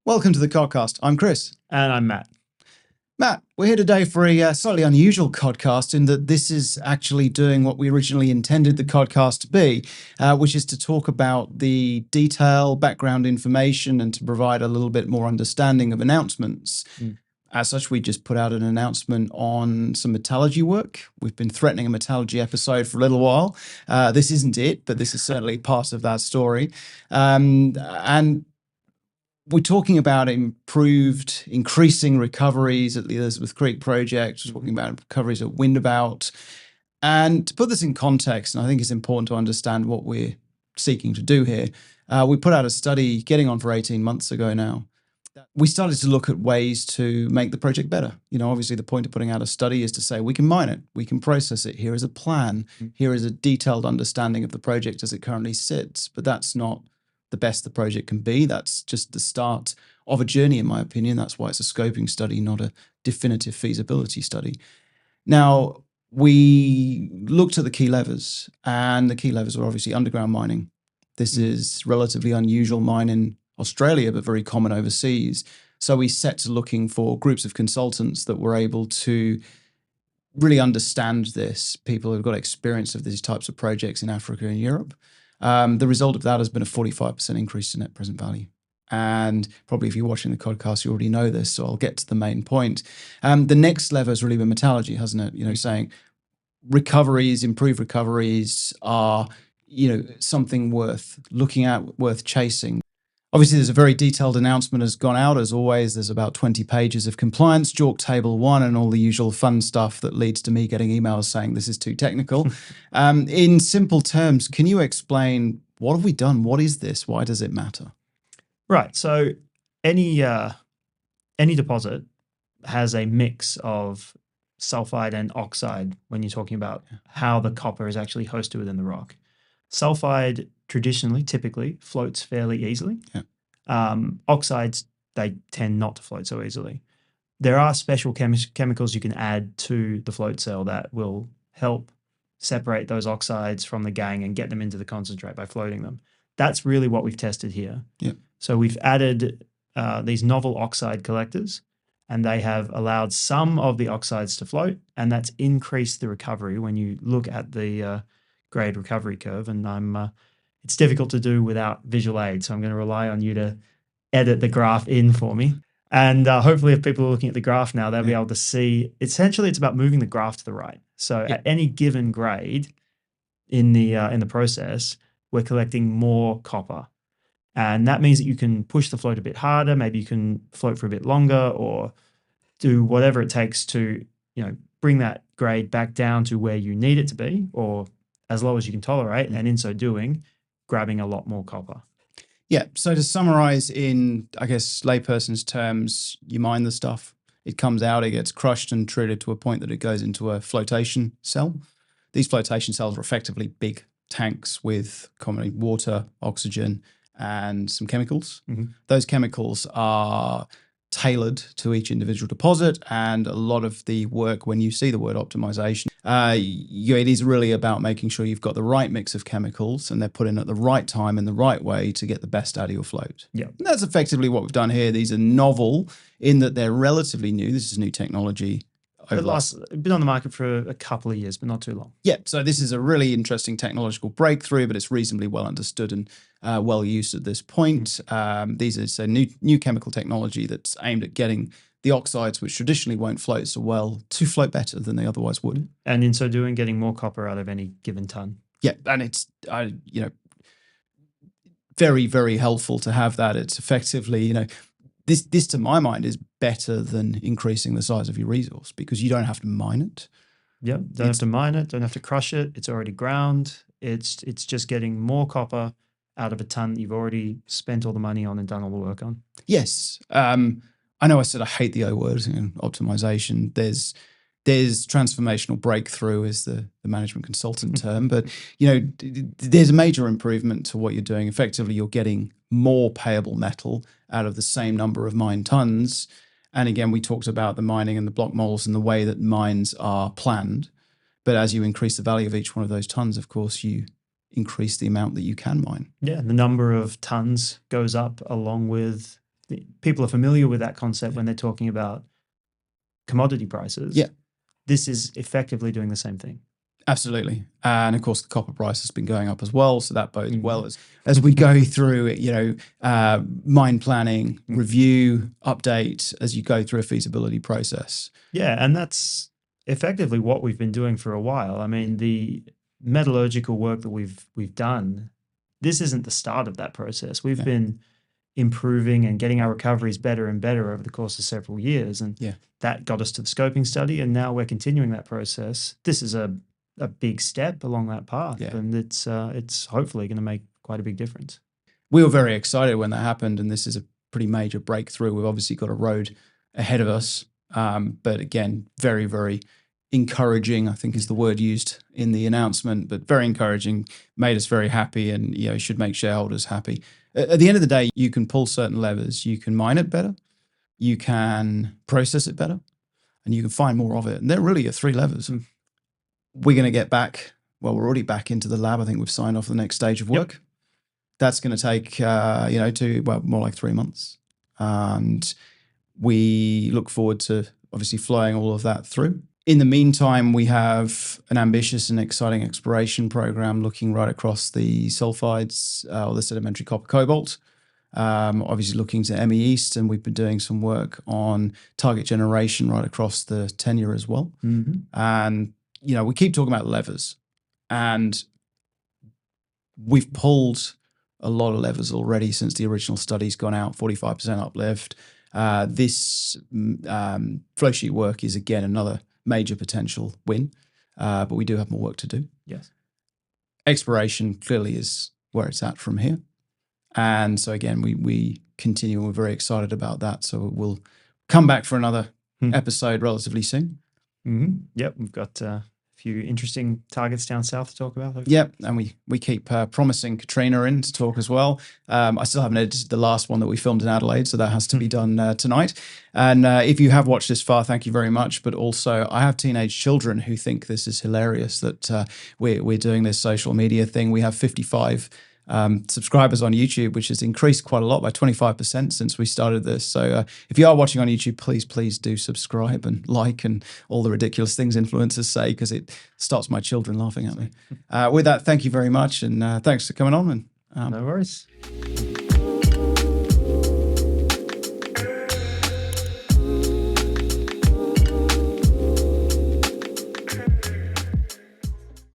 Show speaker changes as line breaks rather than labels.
Welcome to the CodCast. I'm Chris.
And I'm Matt.
Matt, we're here today for a slightly unusual CodCast in that this is actually doing what we originally intended the CodCast to be, which is to talk about the detail, background information, and to provide a little bit more understanding of announcements. As such, we just put out an announcement on some metallurgy work. We've been threatening a metallurgy episode for a little while. This isn't it, but this is certainly part of that story. And we're talking about increasing recoveries at the Elizabeth Creek project, talking about recoveries at Windabout. And to put this in context, and I think it's important to understand what we're seeking to do here, we put out a study getting on for 18 months ago now. We started to look at ways to make the project better. You know, obviously the point of putting out a study is to say we can mine it, we can process it. Here is a plan. Here is a detailed understanding of the project as it currently sits. But that's not the best the project can be. That's just the start of a journey, in my opinion. That's why it's a scoping study, not a definitive feasibility study. Now, we looked at the key levers, and the key levers were obviously underground mining. This is relatively unusual mine in Australia, but very common overseas. So we set to looking for groups of consultants that were able to really understand this, people who've got experience of these types of projects in Africa and Europe. The result of that has been a 45% increase in net present value. And probably if you're watching the CodCast, you already know this, so I'll get to the main point. The next lever has really been metallurgy, hasn't it? You know, saying recoveries, improved recoveries are, you know, something worth looking at, worth chasing. Obviously, there's a very detailed announcement has gone out. As always, there's about 20 pages of compliance, JORC Table 1, and all the usual fun stuff that leads to me getting emails saying this is too technical. In simple terms, can you explain what have we done? What is this? Why does it matter?
Right. So any deposit has a mix of sulfide and oxide when you're talking about how the copper is actually hosted within the rock. Sulfide traditionally, typically, floats fairly easily. Oxides, they tend not to float so easily. There are special chemicals you can add to the float cell that will help separate those oxides from the gangue and get them into the concentrate by floating them. That's really what we've tested here. So we've added these novel oxide collectors, and they have allowed some of the oxides to float, and that's increased the recovery when you look at the grade recovery curve. And it's difficult to do without visual aid, so I'm going to rely on you to edit the graph in for me. And hopefully if people are looking at the graph now, they'll be able to see, essentially it's about moving the graph to the right. So at any given grade in the process, we're collecting more copper. And that means that you can push the float a bit harder, maybe you can float for a bit longer, or do whatever it takes to, you know, bring that grade back down to where you need it to be, or as low as you can tolerate, and in so doing, grabbing a lot more copper.
Yeah, so to summarize in, I guess, layperson's terms, you mine the stuff, it comes out, it gets crushed and treated to a point that it goes into a flotation cell. These flotation cells are effectively big tanks with commonly water, oxygen, and some chemicals. Those chemicals are tailored to each individual deposit, and a lot of the work, when you see the word optimization, it is really about making sure you've got the right mix of chemicals and they're put in at the right time in the right way to get the best out of your float. And that's effectively what we've done here. These are novel in that they're relatively new. This is new technology.
Been on the market for a couple of years, but not too long.
So this is a really interesting technological breakthrough, but it's reasonably well understood and well used at this point. These are new chemical technology that's aimed at getting the oxides, which traditionally won't float so well, to float better than they otherwise would.
And in so doing, getting more copper out of any given ton.
And it's very, very helpful to have that. It's effectively, this to my mind is better than increasing the size of your resource because you don't have to mine it.
Don't have to mine it, don't have to crush it. It's already ground. It's just getting more copper out of a ton that you've already spent all the money on and done all the work on.
Yes. I know I said I hate the O word, optimization. There's transformational breakthrough is the management consultant term, but there's a major improvement to what you're doing. Effectively, you're getting more payable metal out of the same number of mined tons. And again, we talked about the mining and the block models and the way that mines are planned. But as you increase the value of each one of those tons, of course, you increase the amount that you can mine.
The number of tons goes up along with people are familiar with that concept when they're talking about commodity prices.
Yeah.
This is effectively doing the same thing.
Absolutely. And of course, the copper price has been going up as well. So that bodes well as we go through, mine planning, review, update as you go through a feasibility process.
Yeah. And that's effectively what we've been doing for a while. I mean, the metallurgical work that we've done, this isn't the start of that process. We've been improving and getting our recoveries better and better over the course of several years. And that got us to the scoping study. And now we're continuing that process. This is a big step along that path. And it's hopefully going to make quite a big difference.
We were very excited when that happened. And this is a pretty major breakthrough. We've obviously got a road ahead of us. But again, very, very encouraging, I think is the word used in the announcement, but very encouraging, made us very happy, and should make shareholders happy. At the end of the day, you can pull certain levers. You can mine it better, you can process it better, and you can find more of it. And there really are three levers. We're going to get back, well, we're already back into the lab. I think we've signed off the next stage of work. That's going to take, more like 3 months. And we look forward to obviously flowing all of that through. In the meantime, we have an ambitious and exciting exploration program looking right across the sulfides or the sedimentary copper cobalt, obviously looking to ME East, and we've been doing some work on target generation right across the tenure as well. And, we keep talking about levers, and we've pulled a lot of levers already since the original study's gone out, 45% uplift. This flow sheet work is, again, another major potential win, but we do have more work to do.
Yes.
Exploration clearly is where it's at from here. And so again, we continue, and we're very excited about that. So we'll come back for another episode relatively soon.
Yep, we've got a few interesting targets down south to talk about. Hopefully.
Yep, and we keep promising Katrina in to talk as well. I still haven't edited the last one that we filmed in Adelaide, so that has to be done tonight. And if you have watched this far, thank you very much. But also, I have teenage children who think this is hilarious that we're doing this social media thing. We have 55 subscribers on YouTube, which has increased quite a lot by 25% since we started this. So if you are watching on YouTube, please do subscribe and like and all the ridiculous things influencers say, because it stops my children laughing at me. With that, thank you very much, and thanks for coming on. And
no worries.